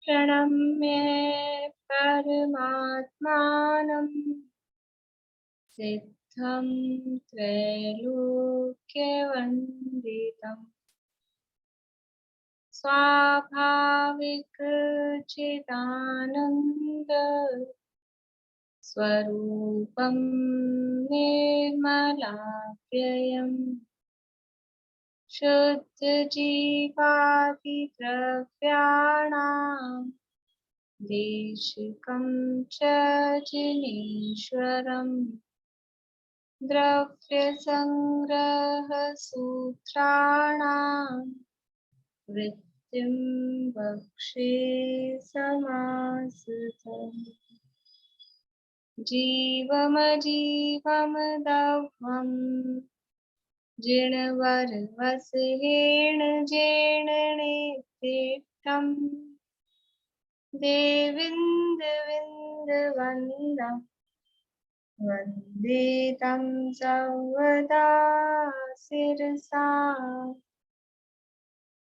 प्रणम्य परमात्मानं सिद्धं त्रैलोक्यवन्दितम् स्वाभाविक चिदानन्द स्वरूपं निर्मलाप्ययम् शुद्धजीवादिद्रव्याणां देशिकं च जिनेश्वरम् द्रव्यसंग्रहसूत्राणां वृत्तिं वक्षे समासुतम् जीवमजीवमदह्वम् जिणवरवसहेण जेणनेत्रेष्टम् देविन्दविन्दवन्दं वन्दे तं सर्वदा शिरसा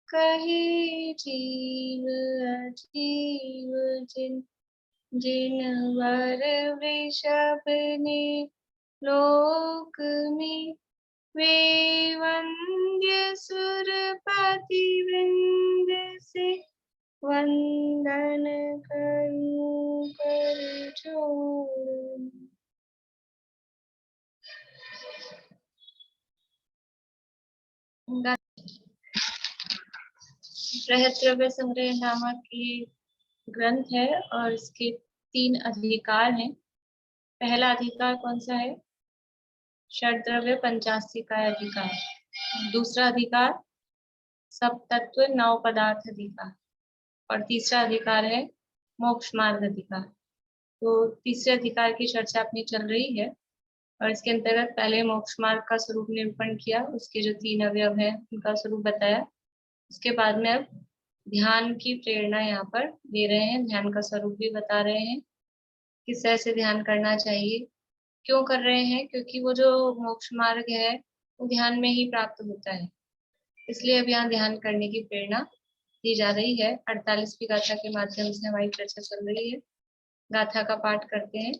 कहे जीव अजीव जिनवर वृषभ ने लोक में वे वंद्य सुरपति वृंद से वंदन करूं कर जोड़। बृहद्रव्य संग्रह नामक ये ग्रंथ है और इसके 3 अधिकार हैं। पहला अधिकार कौन सा है? षड्द्रव्य पंचास्तिकाय अधिकार। दूसरा अधिकार सप्तत्व 9 पदार्थ अधिकार और तीसरा अधिकार है मोक्ष मार्ग अधिकार। तो तीसरे अधिकार की चर्चा अपनी चल रही है और इसके अंतर्गत पहले मोक्ष मार्ग का स्वरूप निरूपण किया, उसके जो 3 अवयव हैं उनका स्वरूप बताया। उसके बाद में अब ध्यान की प्रेरणा यहाँ पर दे रहे हैं, ध्यान का स्वरूप भी बता रहे हैं, किस तरह से ध्यान करना चाहिए, क्यों कर रहे हैं, क्योंकि वो जो मोक्ष मार्ग है वो ध्यान में ही प्राप्त होता है, इसलिए अब यहाँ ध्यान करने की प्रेरणा दी जा रही है। 48वीं गाथा के माध्यम से हमारी चर्चा चल रही है। गाथा का पाठ करते हैं।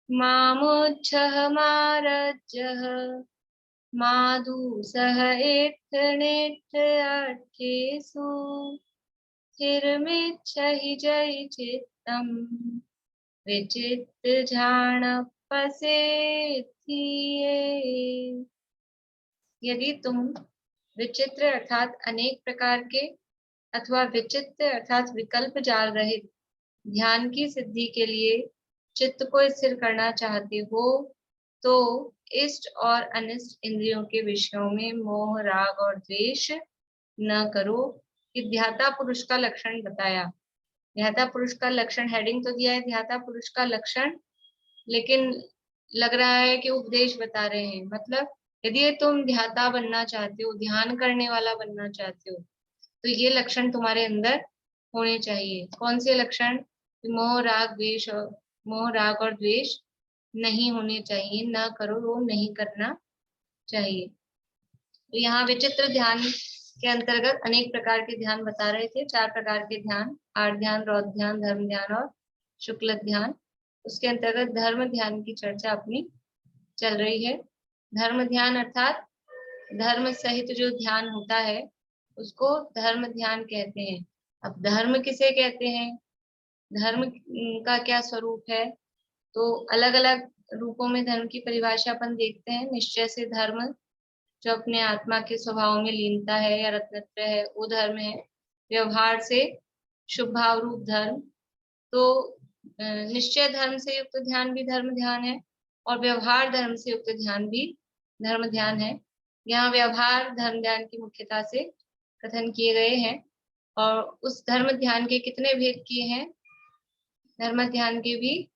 मामुच्छः मारज्यः माधुसः इत्थनेत्थर्थेषु स्थिरमिच्छहि जय चित्तम् विचित्तझाणपसेथिये। यदि तुम विचित्र अर्थात अनेक प्रकार के अथवा विचित्र अर्थात विकल्प जाल रहित ध्यान की सिद्धि के लिए चित्त को स्थिर करना चाहते हो तो इष्ट और अनिष्ट इंद्रियों के विषयों में मोह राग और द्वेष न करो। कि ध्याता पुरुष का लक्षण बताया। ध्याता पुरुष का लक्षण हेडिंग तो दिया है ध्याता पुरुष का लक्षण, लेकिन लग रहा है कि उपदेश बता रहे हैं। मतलब यदि तुम ध्याता बनना चाहते हो, ध्यान करने वाला बनना चाहते हो, तो ये लक्षण तुम्हारे अंदर होने चाहिए। कौन से लक्षण? मोह राग और द्वेष नहीं होने चाहिए, न करो, वो नहीं करना चाहिए। तो यहाँ विचित्र ध्यान के अंतर्गत अनेक प्रकार के ध्यान बता रहे थे। 4 प्रकार के ध्यान, आर्त ध्यान, रौद्र ध्यान, धर्म ध्यान और शुक्ल ध्यान। उसके अंतर्गत धर्म ध्यान की चर्चा अपनी चल रही है। धर्म ध्यान अर्थात धर्म सहित जो ध्यान होता है उसको धर्म ध्यान कहते हैं। अब धर्म किसे कहते हैं, धर्म का क्या स्वरूप है, तो अलग अलग रूपों में धर्म की परिभाषा अपन देखते हैं। निश्चय से धर्म जो अपने आत्मा के स्वभाव में लीनता है या रत्नत्व है वो धर्म है। व्यवहार से शुभ भाव रूप धर्म, तो निश्चय धर्म से युक्त ध्यान भी धर्म ध्यान है और व्यवहार धर्म से युक्त ध्यान भी धर्म ध्यान है। यहाँ व्यवहार धर्म ध्यान की मुख्यता से कथन किए गए हैं और उस धर्म ध्यान के कितने भेद किए हैं, धर्म ध्यान के भी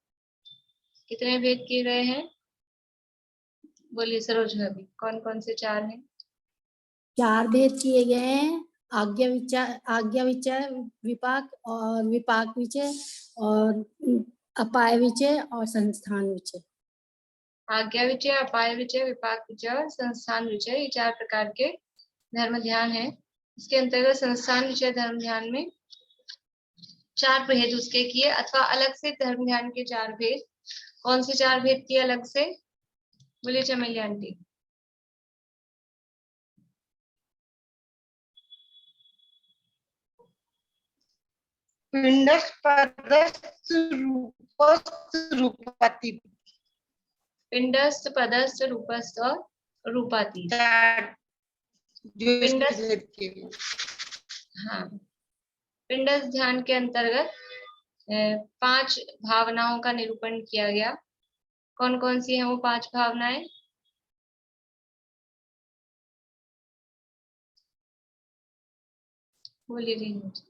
कितने भेद किए गए हैं, बोलिए सरोज भाभी, कौन कौन से 4 हैं? 4 भेद किए गए हैं। आज्ञा विचय विपाक और विपाक विचय और अपाय विचय और संस्थान विचय। आज्ञा विचय, अपाय विचय, विपाक विचय और संस्थान विचय, ये 4 प्रकार के धर्म ध्यान है। इसके अंतर्गत संस्थान विषय धर्म ध्यान में 4 भेद उसके किए, अथवा अलग से धर्म ध्यान के 4 भेद। कौन से 4 भेद किए अलग से? बोलिए चमेली आंटी। पिंडस्थ पदस्थ रूपस्थ रूपति। पिंडस्थ, पदस्थ, रूपस्थ और रूपातीत। पिंडस्थ, हाँ, पिंडस्थ ध्यान के अंतर्गत 5 भावनाओं का निरूपण किया गया। कौन कौन सी हैं वो 5 भावनाएं? बोलिए रेणु जी।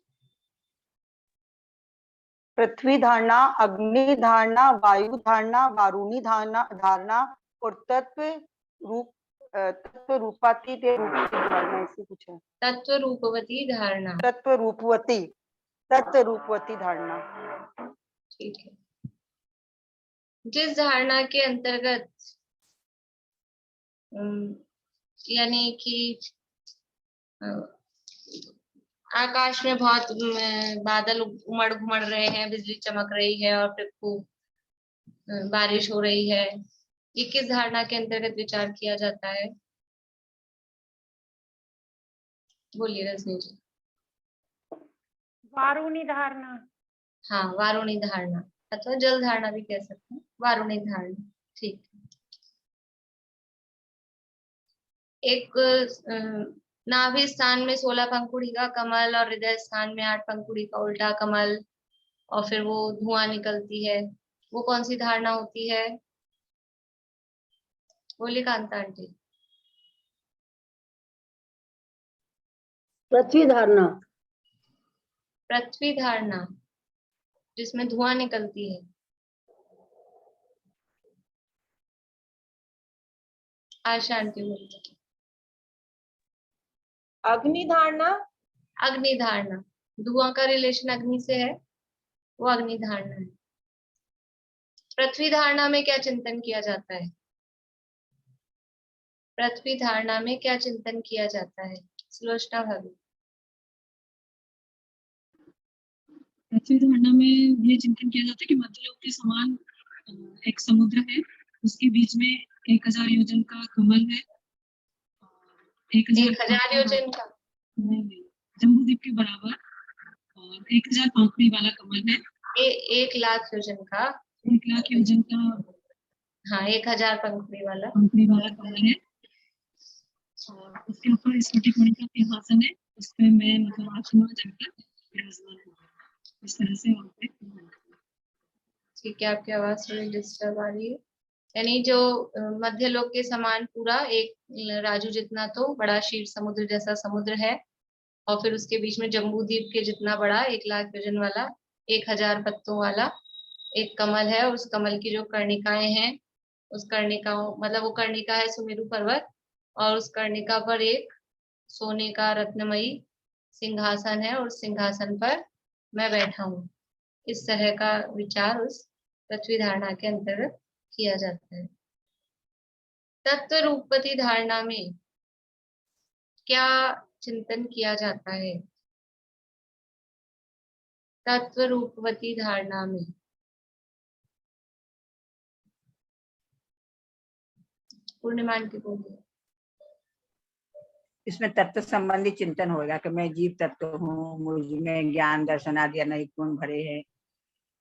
पृथ्वी धारणा, अग्नि धारणा, वायु धारणा, वारुणी धारणा और तत्व रूपातीत धारणा, ऐसी कुछ है। तत्व रूपवती धारणा। तत्व रूपवती धारणा। ठीक है। जिस धारणा के अंतर्गत यानी कि आकाश में बहुत बादल उमड़ घुमड़ रहे हैं, बिजली चमक रही है और फिर खूब बारिश हो रही है, ये किस धारणा के अंतर्गत विचार किया जाता है? बोलिए रजनी जी। वारुणी धारणा। हाँ, वारुणी धारणा अथवा जल धारणा भी कह सकते हैं, वारुणी धारणा। ठीक। एक नाभि स्थान में 16 पंखुड़ी का कमल और हृदय स्थान में 8 पंखुड़ी का उल्टा कमल, और फिर वो धुआं निकलती है, वो कौन सी धारणा होती है? बोलिए कांता आंटी। पृथ्वी धारणा। पृथ्वी धारणा, जिसमें धुआं निकलती है। आशा आंटी बोलिए। अग्नि धारणा। अग्नि धारणा, धुआं का रिलेशन अग्नि से है, वो अग्नि धारणा है। पृथ्वी धारणा में क्या चिंतन किया जाता है? पृथ्वी धारणा में क्या चिंतन किया जाता है? सुलोचना भाभी। पृथ्वी धारणा में ये चिंतन किया जाता है कि मध्यलोक के समान एक समुद्र है, उसके बीच में 1000 योजन का कमल है, 1000 योजन का नहीं, जम्बूद्वीप के बराबर, और 1000 पंखुड़ी वाला कमल है। 1 लाख योजन का, 1 लाख योजन का, हाँ 1000 पंखुड़ी वाला कमल है, और उसके ऊपर स्फटिकमणि का सिंहासन है, उसपे मैं मतलब आत्मा जनकर विराजमान हूँ, इस तरह से वहाँ पे। ठीक है, आपकी आवाज थोड़ी डिस्टर्ब आ रही है। यानी जो मध्य लोक के समान पूरा एक राजू जितना तो बड़ा क्षीर समुद्र जैसा समुद्र है, और फिर उसके बीच में जम्बू द्वीप के जितना बड़ा 1 लाख योजन वाला 1000 पत्तों वाला एक कमल है। उस कमल की जो कर्णिकाएं हैं, उस कर्णिकाओं मतलब वो कर्णिका है सुमेरु पर्वत, और उस कर्णिका पर एक सोने का रत्नमयी सिंहासन है, और उस सिंहासन पर मैं बैठा हूँ। इस तरह का विचार उस पृथ्वी धारणा के अंतर्गत किया जाता है। तत्व रूपवती धारणा में क्या चिंतन किया जाता है? तत्व रूपवती धारणा में पूर्णिमान की बोलिए। इसमें तत्व संबंधी चिंतन होगा कि मैं जीव तत्व हूँ, मुझ में ज्ञान दर्शन आदि अनेक गुण भरे हैं,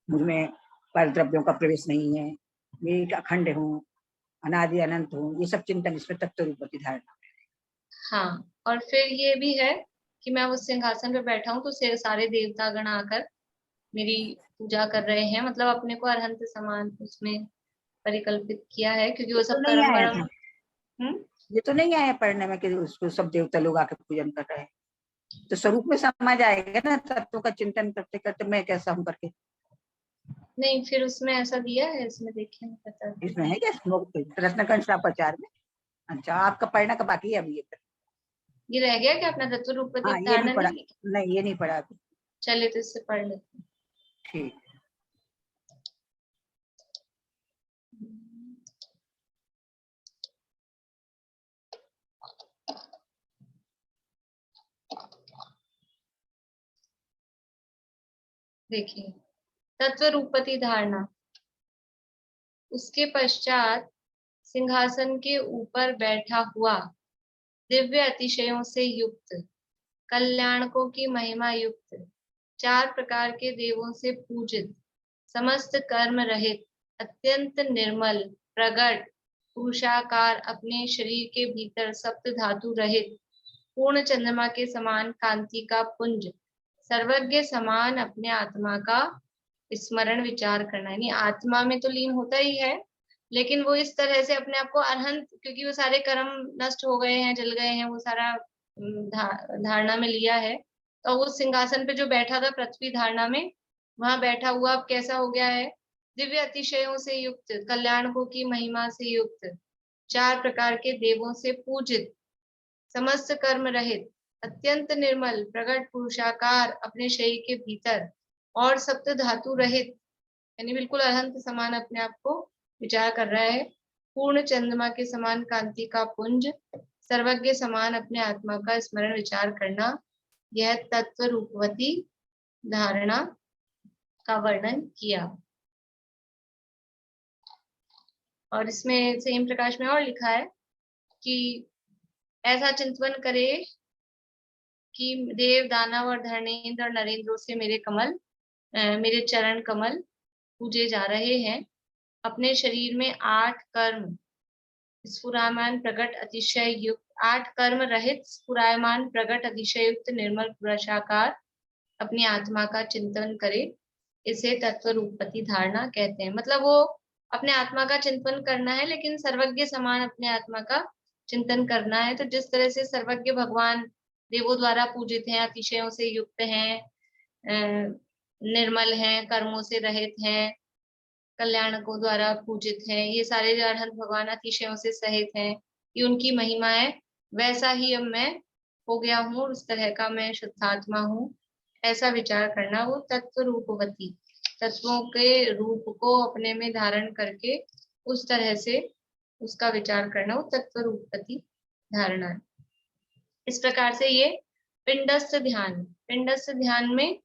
मुझ में पर द्रव्यों का प्रवेश नहीं है, मैं एक अखंड हूँ, अनादि अनंत हूँ, ये सब चिंतन इसमें तत्व रूपवती धारणा। हाँ, और फिर ये भी है कि मैं उस सिंहासन पे बैठा हूँ तो सारे देवता गण आकर मेरी पूजा कर रहे हैं, मतलब अपने को अरहंत समान उसमें परिकल्पित किया है, क्योंकि वो सब कर्म वर्म। ये तो नहीं आया पढ़ने में कि उसको सब देवता लोग आकर पूजन कर रहे हैं, तो स्वरूप में समझ आएगा ना, तत्वों का चिंतन करते करते मैं कैसा हूँ करके। नहीं, फिर उसमें ऐसा दिया है, इसमें देखिए पता इसमें है क्या रत्नकंठ प्रचार में? अच्छा, आपका पढ़ना का बाकी है अभी? ये रह गया कि अपना तत्व रूपवती हाँ, ये धारणा नहीं पढ़ा, नहीं? नहीं ये नहीं पढ़ा अभी। चलिए तो इससे पढ़ लेते हैं। ठीक। देखिए, तत्व रूपति धारणा, उसके पश्चात सिंहासन के ऊपर बैठा हुआ, दिव्य अतिशयों से युक्त, कल्याणकों की महिमा युक्त, 4 प्रकार के देवों से पूजित, समस्त कर्म रहित, अत्यंत निर्मल, प्रगट, पुरुषाकार, अपने शरीर के भीतर सप्त धातु रहित, पूर्ण चंद्रमा के समान कांति का पुंज, सर्वज्ञ समान अपने आत्मा का स्मरण विचार करना। यानी आत्मा में तो लीन होता ही है, लेकिन वो इस तरह से अपने आप को अरहंत, क्योंकि वो सारे कर्म नष्ट हो गए हैं, जल गए हैं, वो सारा धारणा में लिया है। तो उस सिंहासन पे जो बैठा था पृथ्वी धारणा में, वहां बैठा हुआ अब कैसा हो गया है? दिव्य अतिशयों से युक्त, कल्याणकों की महिमा से युक्त, 4 प्रकार के देवों से पूजित, समस्त कर्म रहित, अत्यंत निर्मल, प्रगट, पुरुषाकार, अपने शरीर के भीतर, और सप्त धातु रहित, यानी बिल्कुल अरहंत समान अपने आप को विचार कर रहा है। पूर्ण चंद्रमा के समान कांति का पुंज, सर्वज्ञ समान अपने आत्मा का स्मरण विचार करना, यह तत्व रूपवती धारणा का वर्णन किया। और इसमें सेम प्रकाश में और लिखा है कि ऐसा चिंतन करे कि देव, दानव और धर्मेंद्र और नरेंद्रों से मेरे चरण कमल पूजे जा रहे हैं। अपने शरीर में 8 कर्म स्फुरायमान प्रगट अतिशय युक्त, 8 कर्म रहित स्फुरायमान प्रगट अतिशय युक्त निर्मल पुरुषाकार अपनी आत्मा का चिंतन करे, इसे तत्व रूपवती धारणा कहते हैं। मतलब वो अपने आत्मा का चिंतन करना है, लेकिन सर्वज्ञ समान अपने आत्मा का चिंतन करना है। तो जिस तरह से सर्वज्ञ भगवान देवों द्वारा पूजित हैं, अतिशयों से युक्त हैं, निर्मल हैं, कर्मों से रहित हैं, कल्याणकों द्वारा पूजित हैं, ये सारे जो अरहंत भगवान अतिशयों से सहित हैं, ये उनकी महिमा है। वैसा ही अब मैं हो गया हूँ, उस तरह का मैं शुद्धात्मा हूँ, ऐसा विचार करना। वो तत्व रूपवती, तत्वों के रूप को अपने में धारण करके उस तरह से उसका विचार करना, वो तत्व रूपवती धारणा है। इस प्रकार से ये पिंडस्थ ध्यान, पिंडस्थ ध्यान में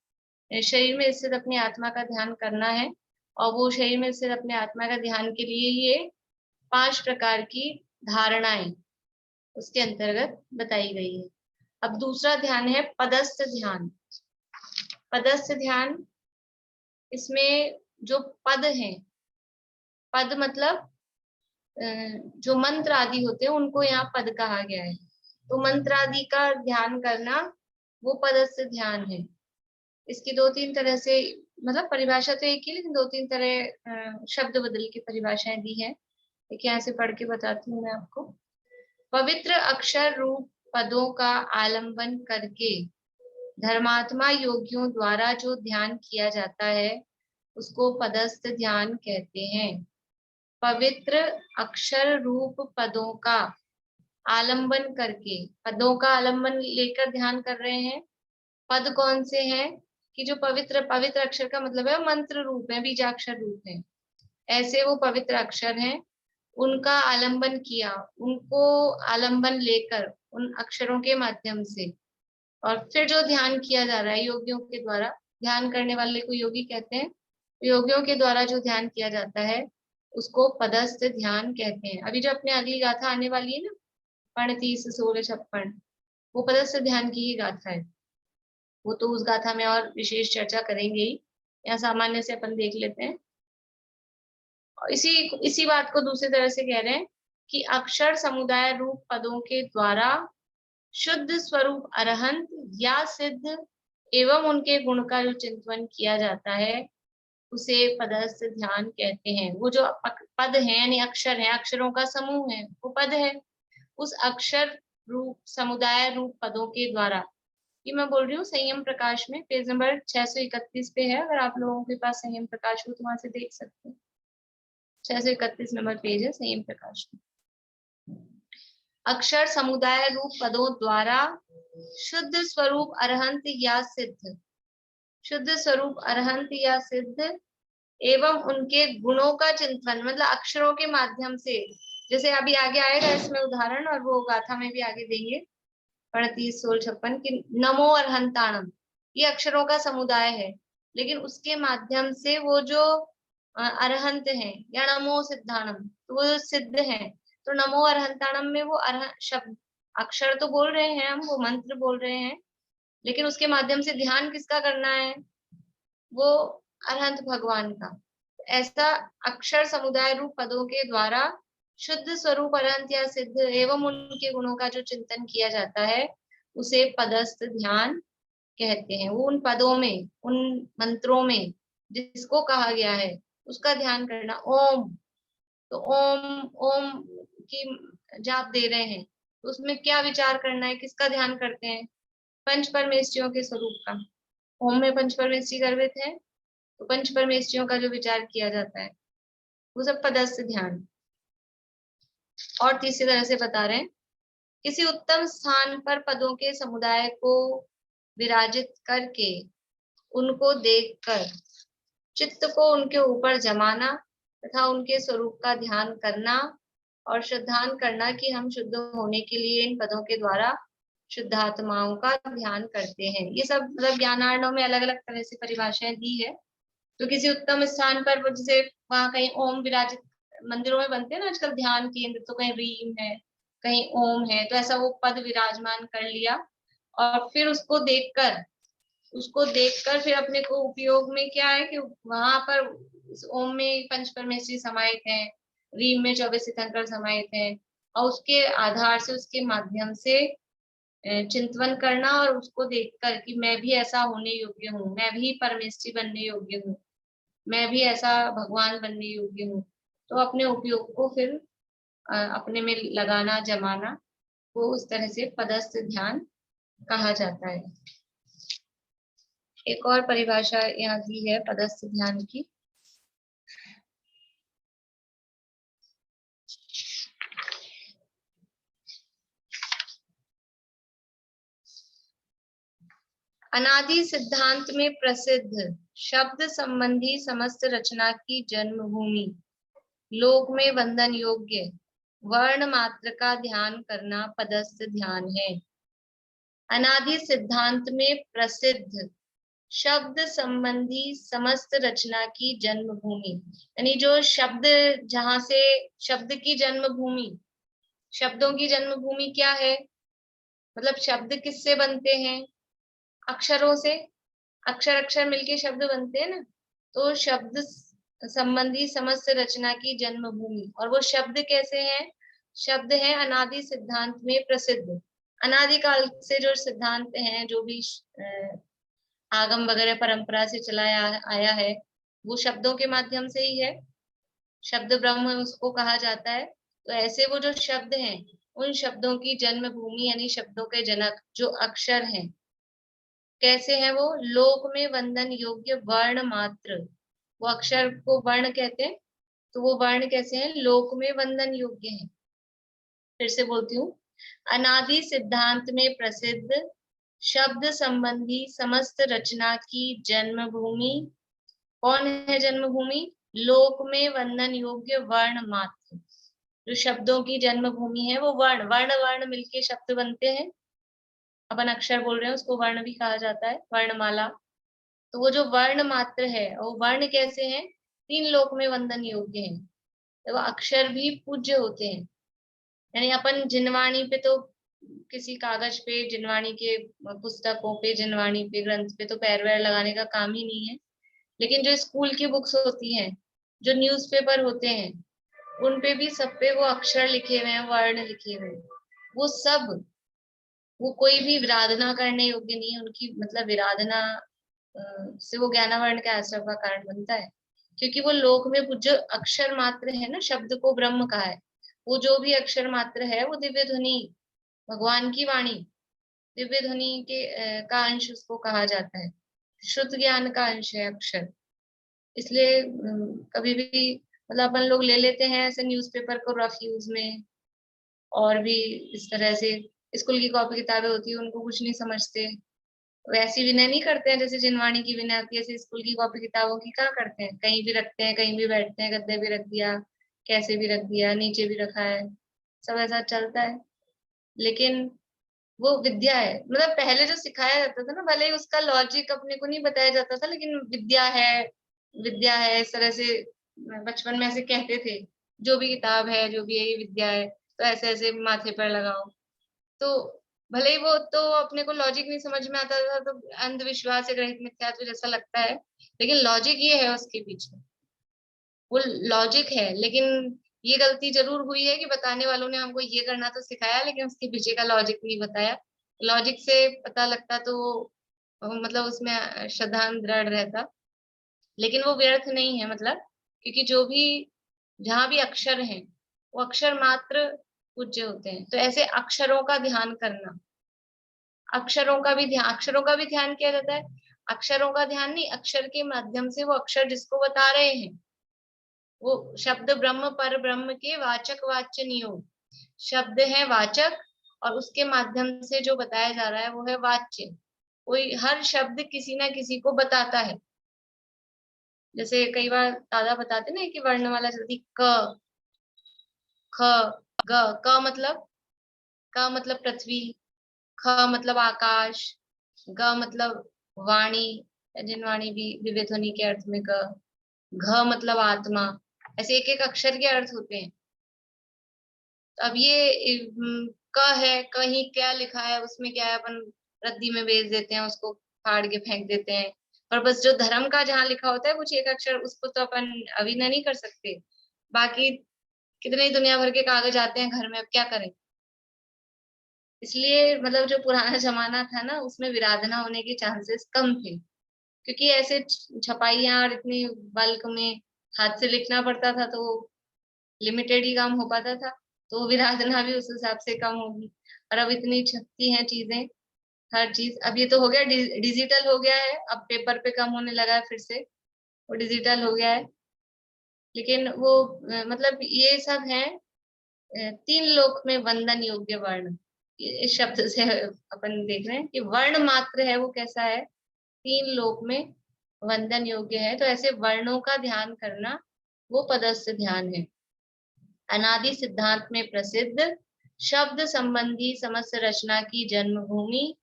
शरीर में स्थित अपनी आत्मा का ध्यान करना है, और वो शरीर में स्थित अपने आत्मा का ध्यान के लिए ये 5 प्रकार की धारणाएं उसके अंतर्गत बताई गई है। अब दूसरा ध्यान है पदस्थ ध्यान। पदस्थ ध्यान, इसमें जो पद हैं, पद मतलब जो मंत्र आदि होते हैं उनको यहाँ पद कहा गया है। तो मंत्र आदि का ध्यान करना वो पदस्थ ध्यान है। इसकी 2-3 तरह से, मतलब परिभाषा तो एक ही, लेकिन 2-3 तरह शब्द बदल के परिभाषाएं दी है। एक यहाँ से पढ़ के बताती हूँ मैं आपको। पवित्र अक्षर रूप पदों का आलंबन करके धर्मात्मा योगियों द्वारा जो ध्यान किया जाता है उसको पदस्थ ध्यान कहते हैं। पवित्र अक्षर रूप पदों का आलंबन करके, पदों का आलंबन लेकर ध्यान कर रहे हैं। पद कौन से हैं? कि जो पवित्र अक्षर का मतलब है मंत्र रूप है, बीजाक्षर रूप है, ऐसे वो पवित्र अक्षर हैं, उनका आलंबन किया, उनको आलंबन लेकर उन अक्षरों के माध्यम से, और फिर जो ध्यान किया जा रहा है योगियों के द्वारा, ध्यान करने वाले को योगी कहते हैं, योगियों के द्वारा जो ध्यान किया जाता है उसको पदस्थ ध्यान कहते हैं। अभी जो अपने अगली गाथा आने वाली है ना, 35, 16, 56, वो पदस्थ ध्यान की ही गाथा है। वो तो उस गाथा में और विशेष चर्चा करेंगे ही, यहाँ सामान्य से अपन देख लेते हैं। इसी बात को दूसरी तरह से कह रहे हैं कि अक्षर समुदाय रूप पदों के द्वारा शुद्ध स्वरूप अरहंत या सिद्ध एवं उनके गुण का जो चिंतन किया जाता है उसे पदस्थ ध्यान कहते हैं। वो जो पद है यानी अक्षर है, अक्षरों का समूह है, वो पद है। उस अक्षर रूप समुदाय रूप पदों के द्वारा, ये मैं बोल रही हूँ संयम प्रकाश में, पेज नंबर 631 पे है, अगर आप लोगों के पास संयम प्रकाश हो तो वहां से देख सकते हैं। 631 नंबर पेज है संयम प्रकाश में। अक्षर समुदाय रूप पदों द्वारा शुद्ध स्वरूप अरहंत या सिद्ध, शुद्ध स्वरूप अरहंत या सिद्ध एवं उनके गुणों का चिंतन, मतलब अक्षरों के माध्यम से, जैसे अभी आगे आएगा इसमें उदाहरण, और वो गाथा में भी आगे देंगे 35, 16, 56 की नमो अरहंताणम, ये अक्षरों का समुदाय है। लेकिन उसके माध्यम से वो जो अरहंत हैं या नमो सिद्धानम, तो वो सिद्ध हैं। तो नमो अरहंताणम में वो शब्द अक्षर तो बोल रहे हैं हम, वो मंत्र बोल रहे हैं, लेकिन उसके माध्यम से ध्यान किसका करना है? वो अरहंत भगवान का। ऐसा अक्षर समुदाय रूप पदों के द्वारा शुद्ध स्वरूप अरहंत या सिद्ध एवं उनके गुणों का जो चिंतन किया जाता है उसे पदस्थ ध्यान कहते हैं। वो उन पदों में, उन मंत्रों में जिसको कहा गया है उसका ध्यान करना। ओम, तो ओम ओम की जाप दे रहे हैं तो उसमें क्या विचार करना है, किसका ध्यान करते हैं? पंच परमेष्ठियों के स्वरूप का। ओम में पंच परमेष्ठी गर्भित है, तो पंच परमेष्ठियों का जो विचार किया जाता है वो सब पदस्थ ध्यान। और तीसरी तरह से बता रहे हैं, किसी उत्तम स्थान पर पदों के समुदाय को विराजित करके उनको देखकर चित्त को उनके ऊपर जमाना तथा उनके स्वरूप का ध्यान करना और श्रद्धान करना कि हम शुद्ध होने के लिए इन पदों के द्वारा शुद्धात्माओं का ध्यान करते हैं। ये सब मतलब ज्ञानार्णव में अलग अलग तरह से परिभाषाएं दी है। तो किसी उत्तम स्थान पर, जैसे वहां कहीं ओम विराजित, मंदिरों में बनते हैं ना आजकल ध्यान केंद्र, तो कहीं रीम है, कहीं ओम है, तो ऐसा वो पद विराजमान कर लिया और फिर उसको देखकर फिर अपने को उपयोग में क्या है कि वहां पर ओम में पंच परमेष्ठी समाहित हैं, रीम में 24 तीर्थंकर समाहित हैं, और उसके आधार से, उसके माध्यम से चिंतन करना और उसको देखकर कि मैं भी ऐसा होने योग्य हूँ, मैं भी परमेष्ठी बनने योग्य हूँ, मैं भी ऐसा भगवान बनने योग्य हूँ। तो अपने उपयोग को फिर अपने में लगाना, जमाना, वो उस तरह से पदस्थ ध्यान कहा जाता है। एक और परिभाषा यहाँ दी है पदस्थ ध्यान की। अनादि सिद्धांत में प्रसिद्ध शब्द संबंधी समस्त रचना की जन्मभूमि, लोक में वंदन योग्य वर्ण मात्र का ध्यान करना पदस्थ ध्यान है। अनादि सिद्धांत में प्रसिद्ध शब्द संबंधी समस्त रचना की जन्मभूमि, यानी जो शब्द, जहां से शब्द की जन्मभूमि, शब्दों की जन्मभूमि क्या है? मतलब शब्द किससे बनते हैं? अक्षरों से। अक्षर अक्षर मिलके शब्द बनते हैं ना, तो शब्द संबंधी समस्त रचना की जन्मभूमि। और वो शब्द कैसे हैं? शब्द है अनादि सिद्धांत में प्रसिद्ध। अनादि काल से जो सिद्धांत हैं, जो भी आगम वगैरह परंपरा से चलाया आया है, वो शब्दों के माध्यम से ही है। शब्द ब्रह्म उसको कहा जाता है। तो ऐसे वो जो शब्द हैं, उन शब्दों की जन्मभूमि यानी शब्दों के जनक जो अक्षर हैं, कैसे हैं वो? लोक में वंदन योग्य वर्ण मात्र। वो अक्षर को वर्ण कहते हैं, तो वो वर्ण कैसे हैं? लोक में वंदन योग्य हैं। फिर से बोलती हूँ, अनादि सिद्धांत में प्रसिद्ध शब्द संबंधी समस्त रचना की जन्मभूमि, कौन है जन्मभूमि? लोक में वंदन योग्य वर्ण मात्र। जो शब्दों की जन्मभूमि है वो वर्ण, वर्ण वर्ण मिलके शब्द बनते हैं। अपन अक्षर बोल रहे हैं, उसको वर्ण भी कहा जाता है, वर्णमाला। तो वो जो वर्ण मात्र है, वो वर्ण कैसे हैं? 3 लोक में वंदन योग्य हैं। तो वो अक्षर भी पूज्य होते हैं। यानी अपन जिनवाणी पे तो, किसी कागज पे, जिनवाणी के पुस्तकों पे, जिनवाणी पे, ग्रंथ पे तो पैर वैर लगाने का काम ही नहीं है। लेकिन जो स्कूल की बुक्स होती हैं, जो न्यूज़पेपर होते हैं, उन पे भी सब पे वो अक्षर लिखे हुए हैं, वर्ण लिखे हुए हैं। वो सब, वो कोई भी विराधना करने योग्य नहीं है। उनकी मतलब विराधना से वो ज्ञानावरण के आश्रय का कारण बनता है, क्योंकि वो लोक में जो अक्षर मात्र है ना, शब्द को ब्रह्म कहा है, वो जो भी अक्षर मात्र है वो दिव्य ध्वनि, भगवान की वाणी, दिव्य ध्वनि के का अंश उसको कहा जाता है। शुद्ध ज्ञान का अंश है अक्षर। इसलिए कभी भी मतलब अपन लोग ले लेते हैं ऐसे न्यूज़पेपर को रफ यूज में, और भी इस तरह से स्कूल की कॉपी किताबें होती है उनको कुछ नहीं समझते, वैसी विनय नहीं करते हैं जैसे जिनवाणी की विनय आती है। ऐसे स्कूल की कॉपी किताबों की कहाँ करते हैं? कहीं भी रखते हैं, कहीं भी बैठते हैं, गद्दे भी रख दिया, कैसे भी रख दिया, नीचे भी रखा है, सब ऐसा चलता है। लेकिन वो विद्या है। मतलब पहले जो सिखाया जाता था ना, भले ही उसका लॉजिक अपने को नहीं बताया जाता था, लेकिन विद्या है, विद्या है, इस तरह से बचपन में ऐसे कहते थे। जो भी किताब है, जो भी है, ये विद्या है, तो ऐसे ऐसे माथे पर लगाओ। तो भले ही वो तो अपने को लॉजिक नहीं समझ में आता था, तो अंधविश्वास या ग्रहित मिथ्यात्व जैसा लगता है, लेकिन लॉजिक ये है उसके पीछे, वो लॉजिक है। लेकिन ये गलती जरूर हुई है कि बताने वालों ने हमको ये करना तो सिखाया, लेकिन उसके पीछे का लॉजिक नहीं बताया। लॉजिक से पता लगता तो मतलब उसमें श्रद्धांत दृढ़ रहता, लेकिन वो व्यर्थ नहीं है। मतलब क्योंकि जो भी, जहां भी अक्षर हैं, वो अक्षर मात्र पूज्य होते हैं। तो ऐसे अक्षरों का ध्यान करना, अक्षरों का भी ध्यान किया जाता है। अक्षरों का ध्यान नहीं, अक्षर के माध्यम से वो अक्षर जिसको बता रहे हैं, वो शब्द ब्रह्म पर ब्रह्म के वाचक वाच्य नियोग। शब्द है वाचक, और उसके माध्यम से जो बताया जा रहा है वो है वाच्य। कोई हर शब्द किसी ना किसी को बताता है। जैसे कई बार दादा बताते ना कि वर्णमाला चलती क, ख, ग। क मतलब पृथ्वी, ख मतलब आकाश, ग मतलब वाणी, जिनवाणी भी विविध ध्वनि के अर्थ में ग, घ मतलब आत्मा। ऐसे एक एक अक्षर के अर्थ होते हैं। अब ये क है, कहीं क्या लिखा है, उसमें क्या है, अपन रद्दी में भेज देते हैं, उसको फाड़ के फेंक देते हैं। पर बस जो धर्म का जहाँ लिखा होता है कुछ एक अक्षर, उसको तो अपन अभिनय नहीं कर सकते। बाकी कितने ही दुनिया भर के कागज आते हैं घर में, अब क्या करें। इसलिए मतलब जो पुराना जमाना था ना, उसमें विराधना होने के चांसेस कम थे, क्योंकि ऐसे छपाइयां और इतनी बल्क में हाथ से लिखना पड़ता था, तो लिमिटेड ही काम हो पाता था। तो विराधना भी उस हिसाब से कम होगी। और अब इतनी छपती हैं चीजें, हर चीज। अब ये तो हो गया, डिजिटल हो गया है, अब पेपर पे कम होने लगा है, फिर से वो डिजिटल हो गया है। लेकिन वो मतलब ये सब है तीन लोक में वंदन योग्य वर्ण। इस शब्द से अपन देख रहे हैं कि वर्ण मात्र है वो कैसा है, तीन लोक में वंदन योग्य है। तो ऐसे वर्णों का ध्यान करना वो पदस्थ ध्यान है। अनादि सिद्धांत में प्रसिद्ध शब्द संबंधी समस्त रचना की जन्मभूमि,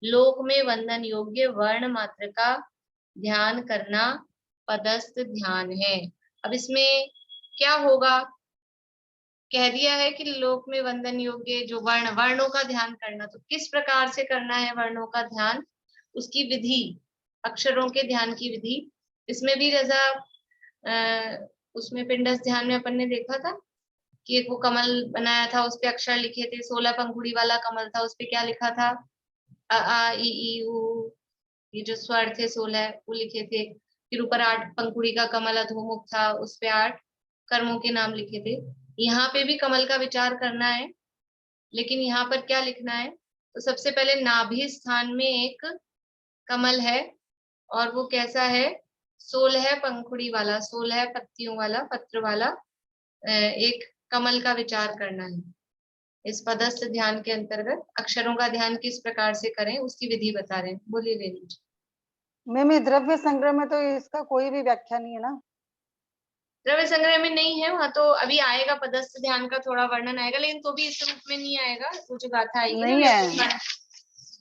लोक में वंदन योग्य वर्ण मात्र का ध्यान करना पदस्थ ध्यान है। अब इसमें क्या होगा, कह दिया है कि लोक में वंदन योग्य जो वर्णों का ध्यान करना, तो किस प्रकार से करना है वर्णों का ध्यान, उसकी विधि, अक्षरों के ध्यान की विधि। इसमें भी जैसा उसमें पिंडस ध्यान में अपन ने देखा था कि एक वो कमल बनाया था, उस पे अक्षर लिखे थे, 16 पंखुड़ी वाला कमल था, उस पे क्या लिखा था, अ आ ई उ, ये जो स्वर थे 16 वो लिखे थे। फिर ऊपर 8 पंखुड़ी का कमल अधोमुख था, उस पे 8 कर्मों के नाम लिखे थे। यहाँ पे भी कमल का विचार करना है, लेकिन यहाँ पर क्या लिखना है, तो सबसे पहले नाभि स्थान में एक कमल है, और वो कैसा है, 16 पंखुड़ी वाला, 16 पत्तियों वाला, पत्र वाला एक कमल का विचार करना है। इस पदस्थ ध्यान के अंतर्गत अक्षरों का ध्यान किस प्रकार से करें उसकी विधि बता रहे हैं। बोलिए रेणु जी। मैम द्रव्य संग्रह में तो इसका कोई भी व्याख्या नहीं है ना? द्रव्य संग्रह में नहीं है, वहां तो अभी आएगा पदस्थ ध्यान का थोड़ा वर्णन आएगा, लेकिन तो भी इस रूप में नहीं आएगा। वो जो गाथा आएगी ना नहीं है,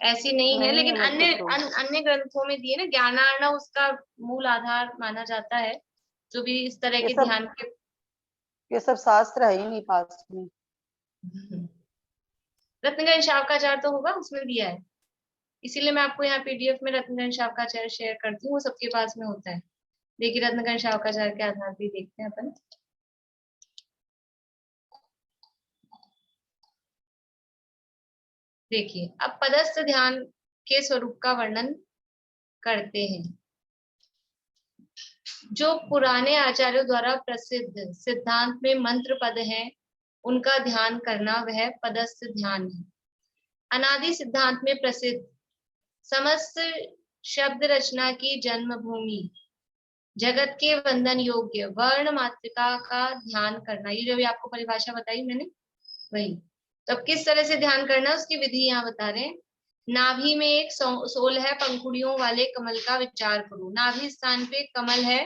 ऐसी नहीं है, नहीं है लेकिन अन्य मतलब तो। अन्य ग्रंथों में दिए ना, ज्ञानार्णव उसका मूल आधार माना जाता है। जो भी इस तरह के ध्यान के ये सब शास्त्र है ही नहीं पास में। रत्नगंज शावकाचार तो होगा, उसमें दिया है। इसीलिए मैं आपको यहाँ पीडीएफ में रत्नगंज शावकाचार शेयर करती हूँ, वो सबके पास में होता है। देखिए रत्नगंज शावकाचार के आधार पर देखते हैं अपन। देखिए अब पदस्थ ध्यान के स्वरूप का वर्णन करते हैं। जो पुराने आचार्यों द्वारा प्रसिद्ध सिद्धांत में मंत्र पद हैं, उनका ध्यान करना वह पदस्थ ध्यान है। अनादि सिद्धांत में प्रसिद्ध समस्त शब्द रचना की जन्मभूमि, जगत के वंदन योग्य वर्ण मात्रिका का ध्यान करना, ये जो भी आपको परिभाषा बताई मैंने वही। तो अब किस तरह से ध्यान करना है उसकी विधि यहाँ बता रहे हैं। नाभि में एक 16 पंखुड़ियों वाले कमल का विचार करो। नाभि स्थान पे कमल है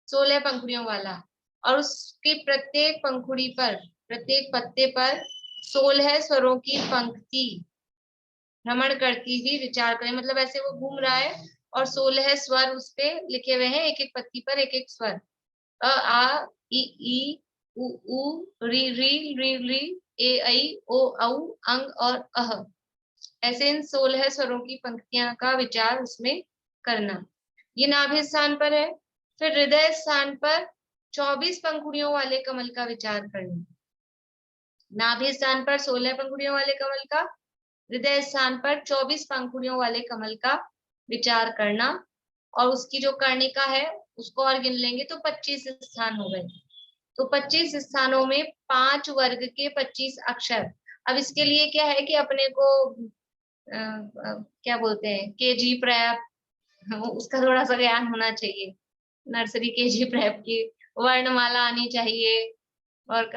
16 पंखुड़ियों वाला, और उसकी प्रत्येक पंखुड़ी पर, प्रत्येक पत्ते पर 16 स्वरों की पंक्ति भ्रमण करती हुई विचार करें, मतलब ऐसे वो घूम रहा है और 16 स्वर उस पे लिखे हुए हैं, एक एक पत्ती पर एक एक स्वर, अ आ ई उ ऊ री री री री ए ऐ ओ औ अंग और अह, ऐसे इन 16 स्वरों की पंक्तियां का विचार उसमें करना। ये नाभि स्थान पर है। फिर हृदय स्थान पर 24 पंखुड़ियों वाले कमल का विचार करना। नाभि स्थान पर 16 पंखुड़ियों वाले कमल का, हृदय स्थान पर 24 पंखुड़ियों वाले कमल का विचार करना, और उसकी जो कर्णिका है उसको और गिन लेंगे तो 25 स्थान हो गए। तो 25 स्थानों में 5 वर्ग के 25 अक्षर। अब इसके लिए क्या है कि अपने को क्या बोलते हैं, केजी प्रेप, उसका थोड़ा सा ज्ञान होना चाहिए, नर्सरी केजी प्रेप की वर्णमाला आनी चाहिए, और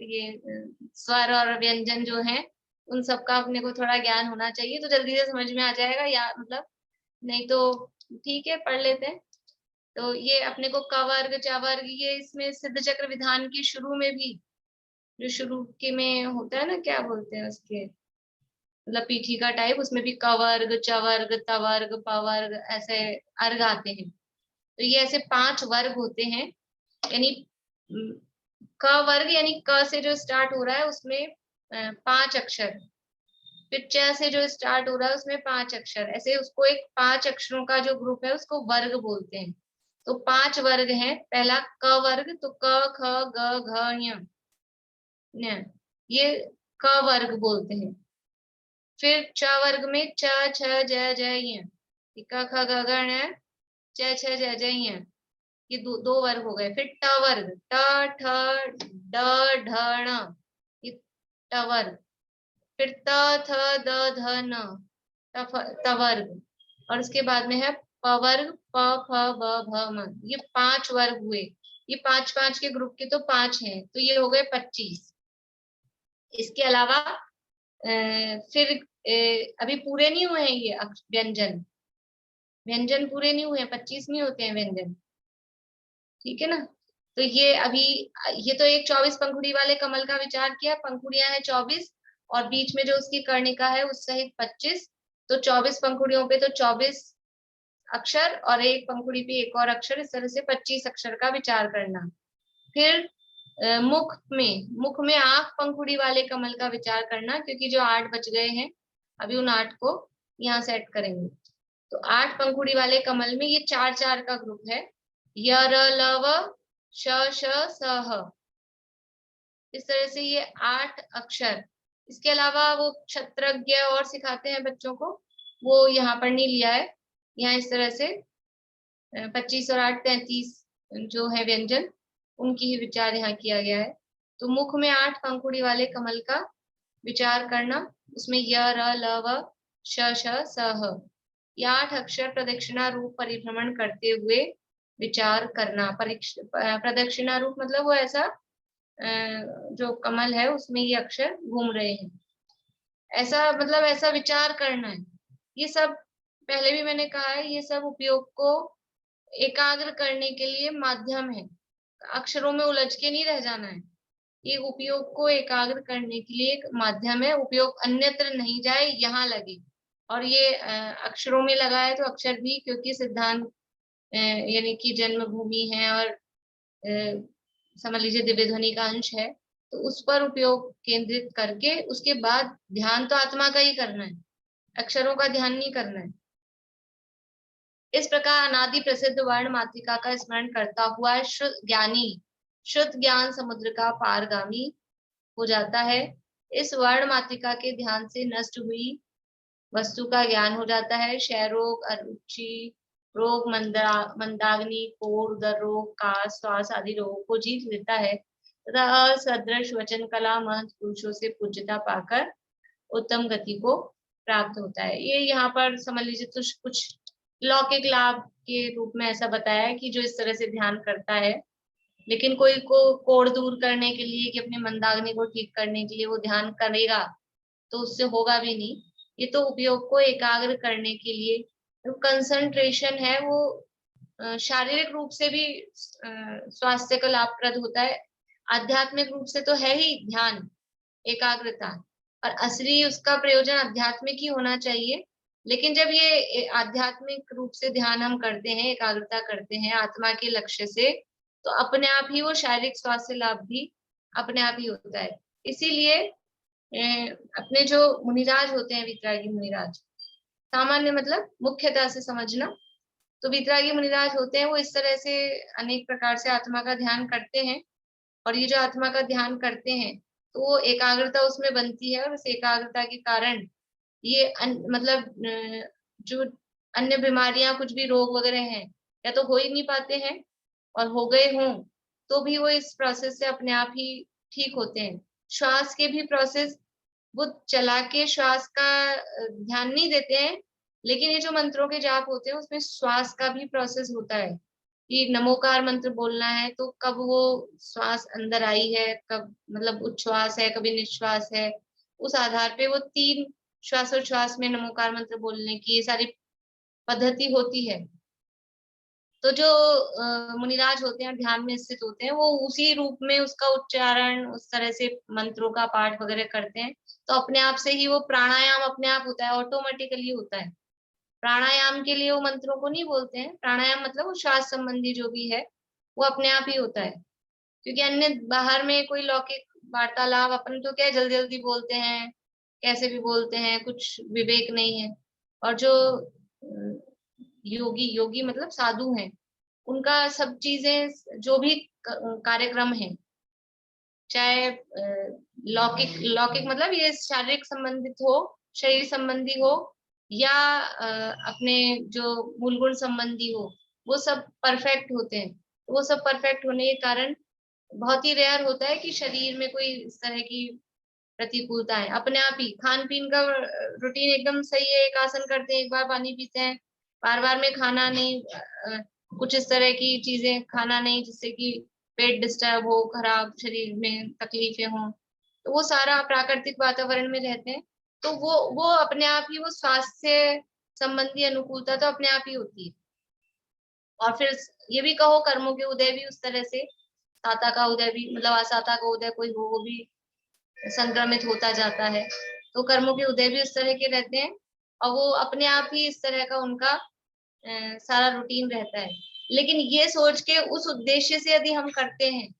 ये स्वर और व्यंजन जो है उन सब का अपने को थोड़ा ज्ञान होना चाहिए, तो जल्दी से समझ में आ जाएगा, या मतलब नहीं तो ठीक है पढ़ लेते हैं। तो ये अपने को कवर्ग चवर्ग, ये इसमें सिद्ध चक्र विधान की शुरू में भी, जो शुरू के में होता है ना, क्या बोलते हैं उसके, मतलब पीठिका टाइप, उसमें भी कवर्ग चवर्ग तवर्ग पवर्ग ऐसे अर्घ आते हैं। तो ये ऐसे 5 वर्ग होते हैं, यानी क वर्ग यानी क से जो स्टार्ट हो रहा है उसमें 5 अक्षर, फिर च से जो स्टार्ट हो रहा है उसमें 5 अक्षर, ऐसे उसको एक 5 अक्षरों का जो ग्रुप है उसको वर्ग बोलते हैं। तो 5 वर्ग हैं। पहला क वर्ग, तो क ख ग घ ञ, ये क वर्ग बोलते हैं। फिर च वर्ग में च छ ज ज य, क ख ग घ ञ च छ ज ज य, ये दो वर्ग हो गए। फिर ट वर्ग, ट ठ ड ढ ण, ये ट वर्ग। फिर त थ द ध न, त वर्ग, और इसके बाद में है प वर्ग, प फ ब भ म, ये 5 वर्ग हुए। ये 5-5 के ग्रुप के तो 5 हैं, तो ये हो गए 25। इसके अलावा फिर अभी पूरे नहीं हुए हैं ये व्यंजन, व्यंजन पूरे नहीं हुए हैं, 25 नहीं होते हैं व्यंजन, ठीक है ना। तो ये अभी, ये तो एक 24 पंखुड़ी वाले कमल का विचार किया, पंखुड़ियां हैं 24 और बीच में जो उसकी कर्णिका है उस सहित 25, तो 24 पंखुड़ियों पे तो 24 अक्षर और एक पंखुड़ी पे एक और अक्षर, इस तरह से 25 अक्षर का विचार करना। फिर मुख में 8 पंखुड़ी वाले कमल का विचार करना, क्योंकि जो 8 बच गए हैं अभी उन 8 को यहाँ सेट करेंगे। तो 8 पंखुड़ी वाले कमल में ये 4-4 का ग्रुप है, य र ल व श श स ह, इस तरह से ये 8 अक्षर। इसके अलावा वो क्षत्रज्ञ और सिखाते हैं बच्चों को, वो यहाँ पर नहीं लिया है, यहाँ इस तरह से 25 और 8 33 जो है व्यंजन, उनकी ही विचार यहाँ किया गया है। तो मुख में 8 पंखुड़ी वाले कमल का विचार करना, उसमें य र ल व श श स ह, ये 8 अक्षर प्रदक्षिणा रूप परिभ्रमण करते हुए विचार करना। प्रदक्षिणा रूप मतलब वो ऐसा जो कमल है उसमें ये अक्षर घूम रहे हैं, ऐसा मतलब ऐसा विचार करना है। ये सब पहले भी मैंने कहा है, ये सब उपयोग को एकाग्र करने के लिए माध्यम है, अक्षरों में उलझ के नहीं रह जाना है। ये उपयोग को एकाग्र करने के लिए एक माध्यम है, उपयोग अन्यत्र नहीं जाए, यहाँ लगे। और ये अक्षरों में लगा है तो अक्षर भी, क्योंकि सिद्धांत यानी कि जन्मभूमि है और समझ लीजिए दिव्य ध्वनि का अंश है, तो उस पर उपयोग केंद्रित करके उसके बाद ध्यान तो आत्मा का ही करना है, अक्षरों का ध्यान नहीं करना है। इस प्रकार अनादि प्रसिद्ध वर्ण मातृका का स्मरण करता हुआ ज्ञानी शुद्ध ज्ञान समुद्र का पारगामी हो जाता है। इस वर्ण मातृका के ध्यान से नष्ट हुई वस्तु का ज्ञान हो जाता है। क्षय रोग, अरुचि रोग, मंदाग्नि, कोढ़, उदर रोग, कास, श्वास आदि रोगों को जीत लेता है तथा असदृश वचन कला महंत पुरुषों से पूज्यता पाकर उत्तम गति को प्राप्त होता है। ये यहाँ पर समझ लीजिए तो कुछ लौकिक लाभ के रूप में ऐसा बताया है कि जो इस तरह से ध्यान करता है, लेकिन कोई को कोढ़ दूर करने के लिए कि अपने मंदाग्नि को ठीक करने के लिए वो ध्यान करेगा तो उससे होगा भी नहीं। ये तो उपयोग को एकाग्र करने के लिए, तो कंसंट्रेशन है वो शारीरिक रूप से भी स्वास्थ्य को लाभप्रद होता है, आध्यात्मिक रूप से तो है ही ध्यान एकाग्रता, और असली उसका प्रयोजन आध्यात्मिक ही होना चाहिए। लेकिन जब ये आध्यात्मिक रूप से ध्यान हम करते हैं, एकाग्रता करते हैं आत्मा के लक्ष्य से, तो अपने आप ही वो शारीरिक स्वास्थ्य लाभ भी अपने आप ही होता है। इसीलिए अपने जो मुनिराज होते हैं, वीतरागी मुनिराज, सामान्य मतलब मुख्यतः से समझना, तो वीतरागी मुनिराज होते हैं वो इस तरह से अनेक प्रकार से आत्मा का ध्यान करते हैं। और ये जो आत्मा का ध्यान करते हैं तो वो एकाग्रता उसमें बनती है, और उस एकाग्रता के कारण ये मतलब जो अन्य बीमारियां, कुछ भी रोग वगैरह हैं, या तो हो ही नहीं पाते हैं, और हो गए हों तो भी वो इस प्रोसेस से अपने आप ही ठीक होते हैं। श्वास के भी प्रोसेस वो चला के श्वास का ध्यान नहीं देते हैं, लेकिन ये जो मंत्रों के जाप होते हैं उसमें श्वास का भी प्रोसेस होता है कि नमोकार मंत्र बोलना है तो कब वो श्वास अंदर आई है, कब मतलब उच्छ्वास है, कभी निश्वास है, उस आधार पे वो 3 श्वासोच्छ्वास में नमोकार मंत्र बोलने की ये सारी पद्धति होती है। तो जो मुनिराज होते हैं, ध्यान में स्थित होते हैं, वो उसी रूप में उसका उच्चारण, उस तरह से मंत्रों का पाठ वगैरह करते हैं, तो अपने आप से ही वो प्राणायाम अपने आप होता है, ऑटोमेटिकली होता है। प्राणायाम के लिए वो मंत्रों को नहीं बोलते हैं, प्राणायाम मतलब वो श्वास संबंधी जो भी है वो अपने आप ही होता है। क्योंकि अन्य बाहर में कोई लौकिक वार्तालाप अपन तो क्या जल्दी जल्दी बोलते हैं, कैसे भी बोलते हैं, कुछ विवेक नहीं है। और जो योगी, योगी मतलब साधु हैं, उनका सब चीजें जो भी कार्यक्रम है, चाहे लौकिक लौकिक मतलब ये शारीरिक संबंधित हो, शरीर संबंधी हो, या अपने जो मूल गुण संबंधी हो, वो सब परफेक्ट होते हैं। वो सब परफेक्ट होने के कारण बहुत ही रेयर होता है कि शरीर में कोई इस तरह की प्रतिकूलता है। अपने आप ही खान पीन का रूटीन एकदम सही है, एक आसन करते हैं, एक बार पानी पीते हैं, बार बार में खाना नहीं, कुछ इस तरह की चीजें खाना नहीं जिससे कि पेट डिस्टर्ब हो, खराब शरीर में तकलीफें हों, तो वो सारा प्राकृतिक वातावरण में रहते हैं, तो वो अपने आप ही वो स्वास्थ्य संबंधी अनुकूलता तो अपने आप ही होती है। और फिर ये भी कहो कर्मों के उदय भी उस तरह से, साता का उदय भी मतलब असाता का उदय कोई हो वो भी संक्रमित होता जाता है, तो कर्मों के उदय भी उस तरह के रहते हैं, और वो अपने आप ही इस तरह का उनका सारा रूटीन रहता है। लेकिन ये सोच के उस उद्देश्य से यदि हम करते हैं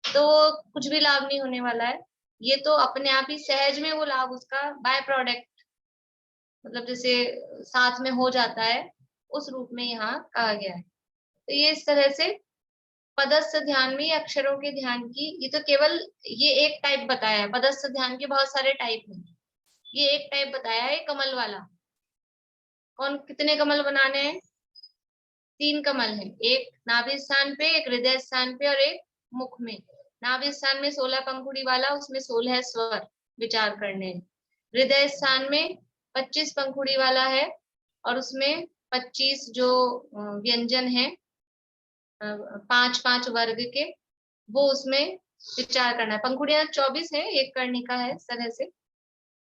तो कुछ भी लाभ नहीं होने वाला है। ये तो अपने आप ही सहज में वो लाभ उसका बाय प्रोडक्ट मतलब जैसे साथ में हो जाता है, उस रूप में यहाँ कहा गया है। तो ये इस तरह से पदस्थ ध्यान में अक्षरों के ध्यान की, ये तो केवल ये एक टाइप बताया है, पदस्थ ध्यान के बहुत सारे टाइप हैं, ये एक टाइप बताया है कमल वाला। कौन कितने कमल बनाने हैं? 3 कमल हैं, एक नाभि स्थान पे, एक हृदय स्थान पे, और एक मुख में। नाभि स्थान में 16 पंखुड़ी वाला, उसमें 16 स्वर विचार करने हैं। हृदय स्थान में 25 पंखुड़ी वाला है, और उसमें 25 जो व्यंजन है 5-5 वर्ग के, वो उसमें विचार करना है। पंखुड़ियां 24 है, एक कर्णिका है इस तरह से।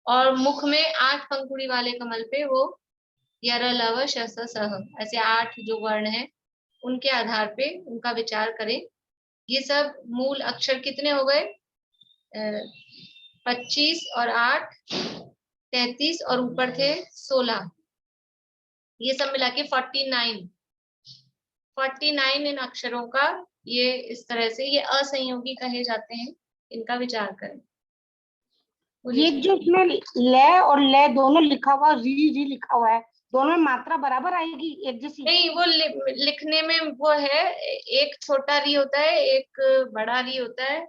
और मुख में 8 पंखुड़ी वाले कमल पे वो यर लव शस सह, ऐसे 8 जो वर्ण है उनके आधार पे उनका विचार करें। ये सब मूल अक्षर कितने हो गए? 25 और 8 33, और ऊपर थे 16, ये सब मिला के 49 इन अक्षरों का ये इस तरह से ये असंयोगी कहे जाते हैं, इनका विचार करें। ये जो इसमें ले और ले दोनों लिखा हुआ, री लिखा हुआ है, दोनों में मात्रा बराबर आएगी एक जैसी? नहीं, वो लिखने में वो है, एक छोटा री होता है, एक बड़ा री होता है,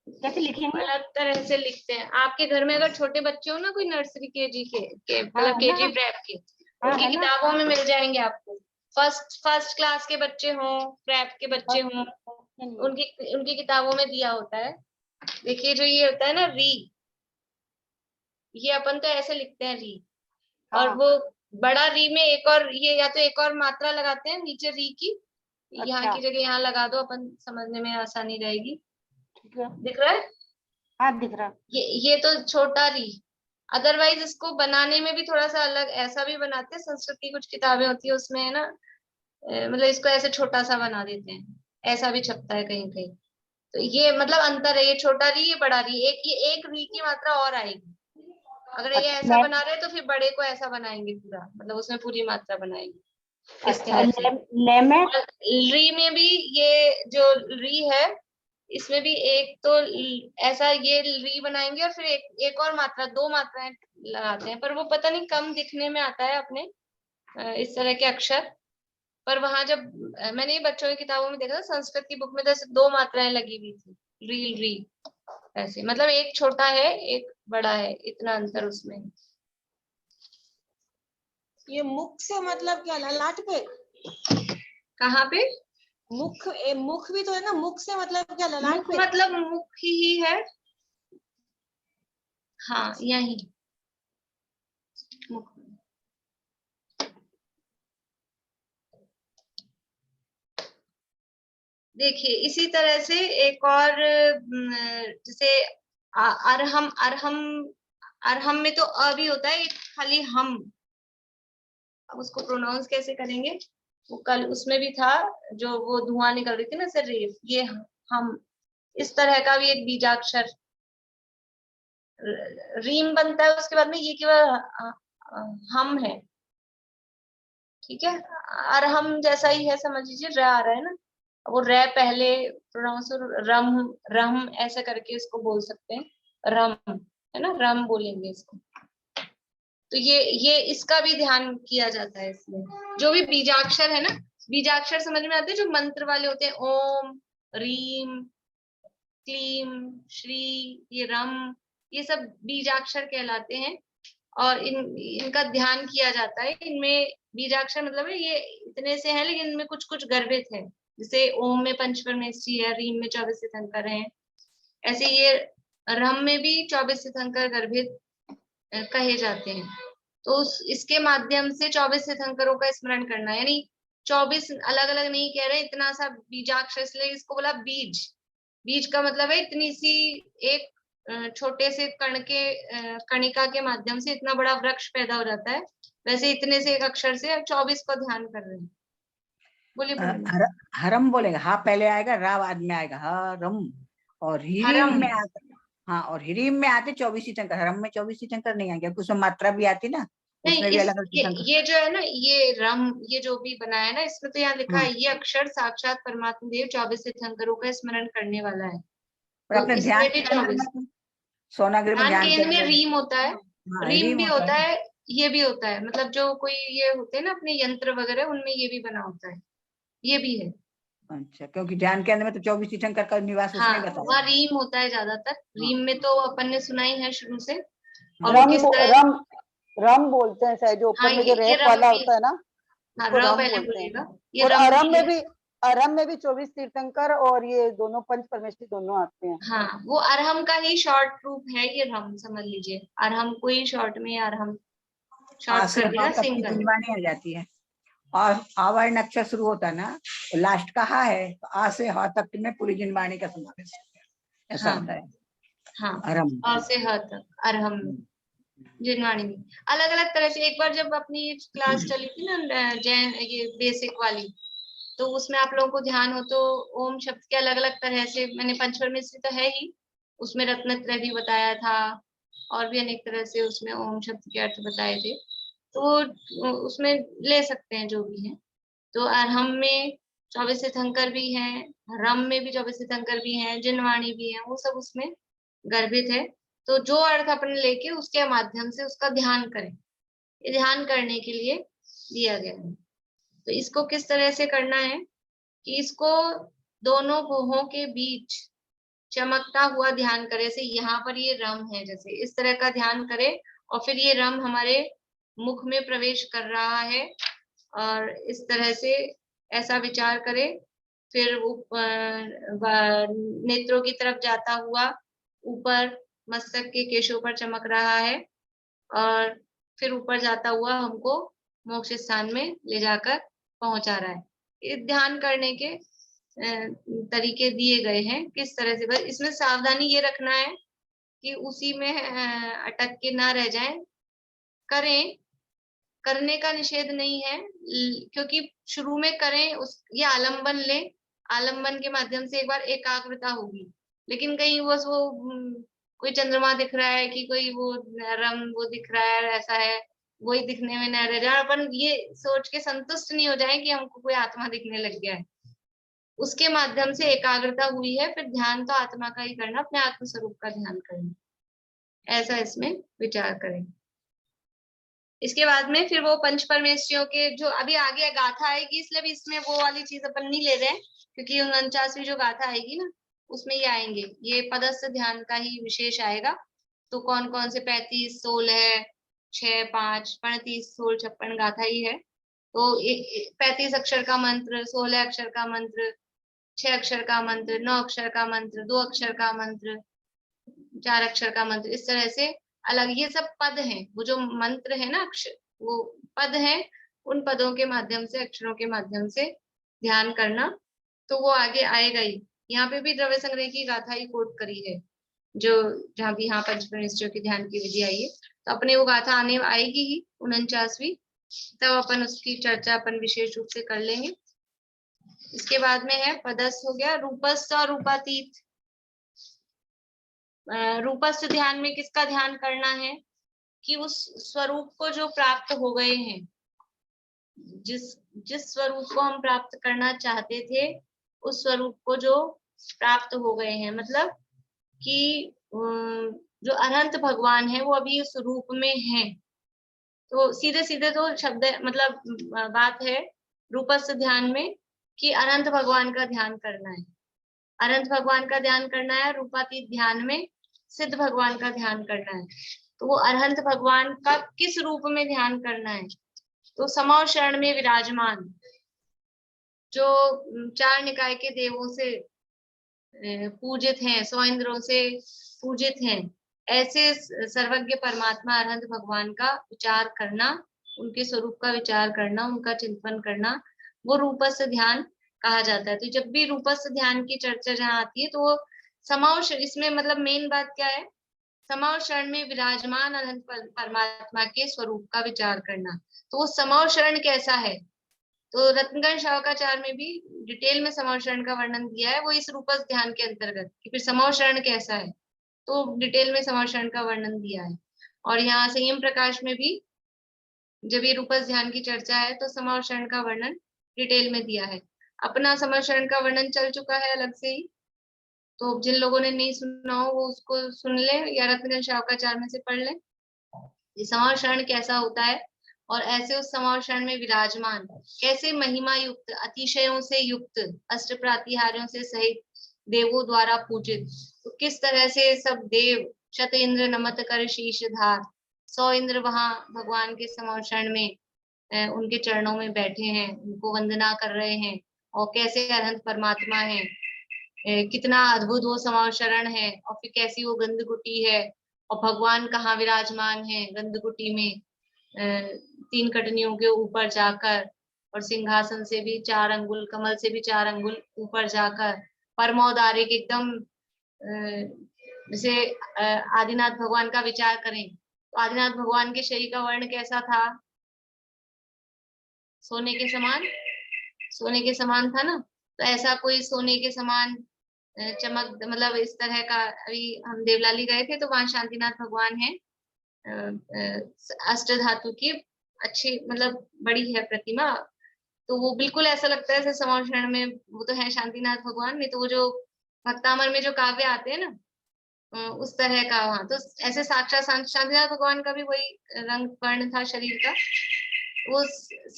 कैसे लिखेंगे? अलग तरह से लिखते हैं। आपके घर में अगर छोटे बच्चे हो ना, कोई नर्सरी केजी के मतलब केजी प्रेप के, उनकी किताबों में मिल जाएंगे आपको। फर्स्ट क्लास के बच्चे हों, प्रेप के बच्चे हों, उनकी किताबों में दिया होता है। देखिए जो ये होता है ना री, ये अपन तो ऐसे लिखते हैं री, और वो बड़ा री में एक और, ये या तो एक और मात्रा लगाते हैं नीचे री की, यहाँ की जगह यहाँ लगा दो, अपन समझने में आसानी रहेगी। दिख रहा है? हाँ दिख रहा। ये तो छोटा री। अदरवाइज इसको बनाने में भी थोड़ा सा अलग ऐसा भी बनाते हैं, संस्कृत की कुछ किताबें होती है उसमें है ना, मतलब इसको ऐसे छोटा सा बना देते हैं, ऐसा भी छपता है कहीं कहीं। तो ये मतलब अंतर है, ये छोटा री, ये बड़ा री, ये एक री की मात्रा और आएगी। अगर ये ऐसा ले, बना रहे हैं तो फिर बड़े को ऐसा बनाएंगे पूरा, मतलब उसमें पूरी मात्रा बनाएंगे इस अच्छा तरह से। ले में और री में भी ये जो री है इसमें भी एक तो ऐसा ये री बनाएंगे और फिर एक और मात्रा, 2 मात्राएं लगाते हैं, पर वो पता नहीं कम दिखने में आता है अपने इस तरह के अक्षर। पर वहां जब मैंने ये बच्चों की किताबों में देखा था, संस्कृत की बुक में जैसे 2 मात्राएं लगी हुई थी, रील री ऐसे, मतलब एक छोटा है एक बड़ा है, इतना अंतर उसमें। ये मुख से मतलब क्या, ललाट पे? कहाँ पे? मुख भी तो है ना, मुख से मतलब क्या, ललाट मुख पे? मतलब मुख ही है, हाँ यही मुख। देखिए इसी तरह से एक और जैसे अरहम, अरहम, अरहम में तो अ भी होता है, एक खाली हम। अब उसको प्रोनाउंस कैसे करेंगे? वो कल उसमें भी था, जो वो धुआं निकल रही थी ना सर, रेफ, ये हम, इस तरह का भी एक बीजाक्षर रीम बनता है, उसके बाद में ये केवल हम है, ठीक है। अरहम जैसा ही है, समझ लीजिए, र आ रहा है ना, वो रे पहले प्रोनाउंस, रम, रम ऐसा करके इसको बोल सकते हैं, रम है ना, रम बोलेंगे इसको। तो ये इसका भी ध्यान किया जाता है इसमें, जो भी बीजाक्षर है ना, बीजाक्षर समझ में आते हैं, जो मंत्र वाले होते हैं, ओम, रीम, क्लीम, श्री, ये रम, ये सब बीजाक्षर कहलाते हैं। और इनका ध्यान किया जाता है। इनमें बीजाक्षर मतलब है ये इतने से हैं, लेकिन इनमें कुछ कुछ गर्भित है, जैसे ओम में पंचपरमेष्ठी है, रीम में 24 तीर्थंकर हैं, ऐसे ये रम में भी 24 तीर्थंकर गर्भित कहे जाते हैं। तो इसके माध्यम से 24 तीर्थंकरों का स्मरण करना, यानी 24 अलग अलग नहीं कह रहे, इतना सा बीजाक्षर, इसलिए इसको बोला बीज। बीज का मतलब है इतनी सी एक छोटे से कण के कणिका के माध्यम से इतना बड़ा वृक्ष पैदा हो जाता है, वैसे इतने से एक अक्षर से 24 को ध्यान कर रहे हैं। बोलिए बोलिए। हरम बोलेगा, हा पहले आएगा, रा बाद में आएगा, हरम। और हिरीम हरम। में आता, हाँ, और हिरीम में आते 24 तीर्थंकर, हरम में 24 तीर्थंकर नहीं आएंगे, उसमें मात्रा भी आती ना, नहीं, उसमें भी अलग अलग तीर्थंकर। ये जो है ना, ये रम, ये जो भी बनाया है ना, इसमें तो यहाँ लिखा हाँ, है ये अक्षर साक्षात परमात्मा देव 24 तीर्थंकरों का स्मरण करने वाला है। पर तो अपने ध्यान इसमें भी केंद्र 24 में, सोनागिरी में ध्यान ध्यान केंद्र में केंद्र, रीम होता है, हाँ, रीम रीम भी होता होता है। है, ये भी होता है, मतलब जो कोई ये होते हैं ना अपने यंत्र वगैरह, उनमें ये भी बना होता है, ये भी है। अच्छा, क्योंकि ध्यान केंद्र में तो 24 तीर्थंकर का निवास हाँ, उसने बताया। वहाँ रीम होता है ज्यादातर, हाँ, रीम में तो अपन ने सुना ही है शुरू से। और हाँ, वो किस तरह, रम रम बोलते हैं शायद, जो हाँ ऊपर में जो ये रेप रम वाला भी, होता है ना, हाँ उसको र रम पहले बोलते हैं। बोलिएगा, ये और रम अरम भी में है। भी, अरम में भी 24 तीर्थंकर और ये दोनों पंच परमेष्ठी दोनों आते हैं। हाँ, वो अरहम का ही शॉर्ट रूप है ये रम, समझ लीजिए, अरहम को ही शॉर्ट में अरहम आ शॉर्ट से कर हा दिया, तक की सिंगल। जिनवानी आ जाती है, और आवर्ण अक्षर शुरू होता है ना, तो लास्ट का हा है, तो आ से हा तक में पूरी जिनवाणी का समावेश है, ऐसा हाँ होता है। हाँ, अरम। और से ह तक अरहम में, जिनवाणी में अलग अलग तरह से। एक बार जब अपनी क्लास चली थी ना जैन, ये बेसिक वाली, तो उसमें आप लोगों को ध्यान हो तो ओम शब्द के अलग अलग तरह से, मैंने पंचपरमेष्ठी तो है ही, उसमें रत्नत्रय भी बताया था, और भी अनेक तरह से उसमें ओम शब्द के अर्थ बताए थे, तो उसमें ले सकते हैं जो भी है। तो अरहम में 24 तीर्थंकर भी हैं, रम में भी 24 तीर्थंकर भी हैं, जिनवाणी भी है, वो सब उसमें गर्भित है। तो जो अर्थ अपने लेके उसके माध्यम से उसका ध्यान करें, ये ध्यान करने के लिए दिया गया है। तो इसको किस तरह से करना है कि इसको दोनों भुवों के बीच चमकता हुआ ध्यान करे, जैसे यहाँ पर ये रम है, जैसे इस तरह का ध्यान करे, और फिर ये रम हमारे मुख में प्रवेश कर रहा है, और इस तरह से ऐसा विचार करे, फिर वो नेत्रों की तरफ जाता हुआ ऊपर मस्तक के केशों पर चमक रहा है, और फिर ऊपर जाता हुआ हमको मोक्ष स्थान में ले जाकर पहुंचा रहा है। ये ध्यान करने के तरीके दिए गए हैं किस तरह से, बस इसमें सावधानी ये रखना है कि उसी में अटक के ना रह जाएं, करें, करने का निषेध नहीं है, क्योंकि शुरू में करें, उस ये आलंबन ले, आलंबन के माध्यम से एक बार एकाग्रता होगी, लेकिन कहीं वो कोई चंद्रमा दिख रहा है कि कोई वो नरम वो दिख रहा है, ऐसा है, वही दिखने में न रह जाए, अपन ये सोच के संतुष्ट नहीं हो जाए कि हमको कोई आत्मा दिखने लग गया है। उसके माध्यम से एकाग्रता हुई है, फिर ध्यान तो आत्मा का ही करना, अपने आत्म स्वरूप का ध्यान करना, ऐसा इसमें विचार करें। इसके बाद में फिर वो पंच परमेश्वरियों के जो अभी आगे गाथा आएगी, इसलिए भी इसमें वो वाली चीज अपन नहीं ले रहे हैं, क्योंकि 49वीं जो गाथा आएगी ना उसमें ये आएंगे, ये पदस्थ ध्यान का ही विशेष आएगा। तो कौन कौन से 35, 16, 6, 5, 35, 16, 56 गाथा ही है। तो 35 अक्षर का मंत्र, 16 अक्षर का मंत्र, 6 अक्षर का मंत्र, 9 अक्षर का मंत्र, 2 अक्षर का मंत्र, 4 अक्षर का मंत्र, इस तरह से अलग, ये सब पद हैं। वो जो मंत्र है ना अक्षर, वो पद हैं, उन पदों के माध्यम से, अक्षरों के माध्यम से ध्यान करना। तो वो आगे आएगा ही। यहाँ पे भी द्रव्य संग्रह की गाथा ही कोट करी है, जो जहाँ भी यहाँ पंच परमेश्वरियों की ध्यान की विधि आई है, तो अपने वो गाथा आने आएगी ही 49वीं, तब अपन उसकी चर्चा अपन विशेष रूप से कर लेंगे। इसके बाद में है पदस्थ हो गया, रूपस्थ और रूपातीत। रूपस्थ ध्यान में किसका ध्यान करना है कि उस स्वरूप को जो प्राप्त हो गए हैं, जिस स्वरूप को हम प्राप्त करना चाहते थे, उस स्वरूप को जो प्राप्त हो गए हैं, मतलब कि जो अनंत भगवान है वो अभी उस रूप में है। तो सीधे सीधे तो शब्द मतलब बात है रूपस्थ ध्यान में कि अनंत भगवान का ध्यान करना है, अनंत भगवान का ध्यान करना है। रूपातीत ध्यान में सिद्ध भगवान का ध्यान करना है। तो वो अनंत भगवान का किस रूप में ध्यान करना है, तो समाव शरण में विराजमान, जो 4 निकाय के देवों से पूजित हैं, 100 इंद्रों से पूजित हैं, ऐसे सर्वज्ञ परमात्मा अनंत भगवान का विचार करना, उनके स्वरूप का विचार करना, उनका चिंतन करना, वो रूपस्थ ध्यान कहा जाता है। तो जब भी रूपस्थ ध्यान की चर्चा जहाँ आती है तो वो समाव, इसमें मतलब मेन बात क्या है, समाव शरण में विराजमान अनंत परमात्मा के स्वरूप का विचार करना। तो वो समाव शरण कैसा है, तो रत्नगण शावकाचार्य में भी डिटेल में समाव शरण का वर्णन दिया है, वो इस रूपस्थ ध्यान के अंतर्गत कि फिर समाव शरण कैसा है, तो डिटेल में समाव शरण का वर्णन दिया है। और यहाँ संयम प्रकाश में भी जब ये रूपस्थ ध्यान की चर्चा है तो समाव शरण का वर्णन डिटेल में दिया है। अपना समाव शरण का वर्णन चल चुका है अलग से ही, तो जिन लोगों ने नहीं सुना हो वो उसको सुन ले या रत्नगण शावकाचार्य में से पढ़ ले। ये समाव शरण कैसा होता है, और ऐसे उस समाव शरण में विराजमान, कैसे महिमा युक्त, अतिशयों से युक्त, अष्ट प्रातिहार्यों से सहित, देवों द्वारा पूजित। तो किस तरह से सब देव शत इंद्र नमत कर शीश धार, 100 इंद्र वहां भगवान के समाव शरण में उनके चरणों में बैठे हैं, उनको वंदना कर रहे हैं, और कैसे अनंत परमात्मा है, कितना अद्भुत वो समाव शरण है, और फिर कैसी वो गंधकुटी है, और भगवान कहाँ विराजमान है गंधकुटी में, 3 कटनियों के ऊपर जाकर, और सिंहासन से भी 4 अंगुल, कमल से भी 4 अंगुल ऊपर जाकर, परमोदारिक एकदम, जैसे आदिनाथ भगवान का विचार करें तो आदिनाथ भगवान के शरीर का वर्ण कैसा था, सोने के समान, सोने के समान था ना। तो ऐसा कोई सोने के समान चमक, मतलब इस तरह का, अभी हम देवलाली गए थे तो वहां शांतिनाथ भगवान है, अष्ट धातु की अच्छी मतलब बड़ी है प्रतिमा, तो वो बिल्कुल ऐसा लगता है जैसे समाव शरण में वो तो है शांतिनाथ भगवान। नहीं तो वो जो भक्तामर में जो काव्य आते हैं ना, उस तरह का वहां तो ऐसे साक्षात शांतिनाथ भगवान का भी वही रंग वर्ण था शरीर का, वो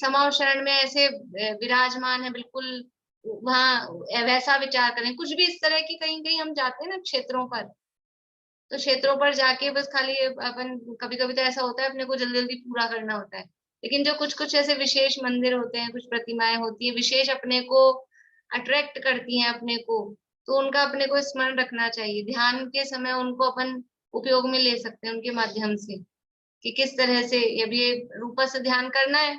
समाव शरण में ऐसे विराजमान है बिल्कुल। वहां वैसा विचार करें, कुछ भी इस तरह की, कहीं कहीं हम जाते हैं ना क्षेत्रों पर, तो क्षेत्रों पर जाके बस खाली अपन, कभी कभी तो ऐसा होता है अपने को जल्दी जल्दी पूरा करना होता है, लेकिन जो कुछ कुछ ऐसे विशेष मंदिर होते हैं, कुछ प्रतिमाएं होती है विशेष, अपने को अट्रैक्ट करती हैं अपने को, तो उनका अपने को स्मरण रखना चाहिए। ध्यान के समय उनको अपन उपयोग में ले सकते हैं उनके माध्यम से, कि किस तरह से अभी रूपा से ध्यान करना है,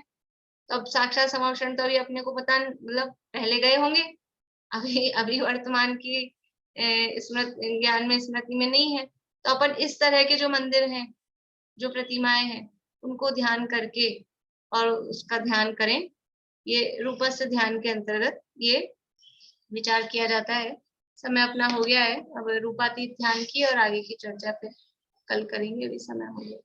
तो अब साक्षात समाव शरण तो अभी अपने को पता, मतलब पहले गए होंगे, अभी अभी वर्तमान की स्मृति ज्ञान में, स्मृति में नहीं है, तो अपन इस तरह के जो मंदिर हैं, जो प्रतिमाएं हैं, उनको ध्यान करके और उसका ध्यान करें। ये रूपस्थ ध्यान के अंतर्गत ये विचार किया जाता है। समय अपना हो गया है। अब रूपातीत ध्यान की और आगे की चर्चा पे कल करेंगे, अभी समय हो गया।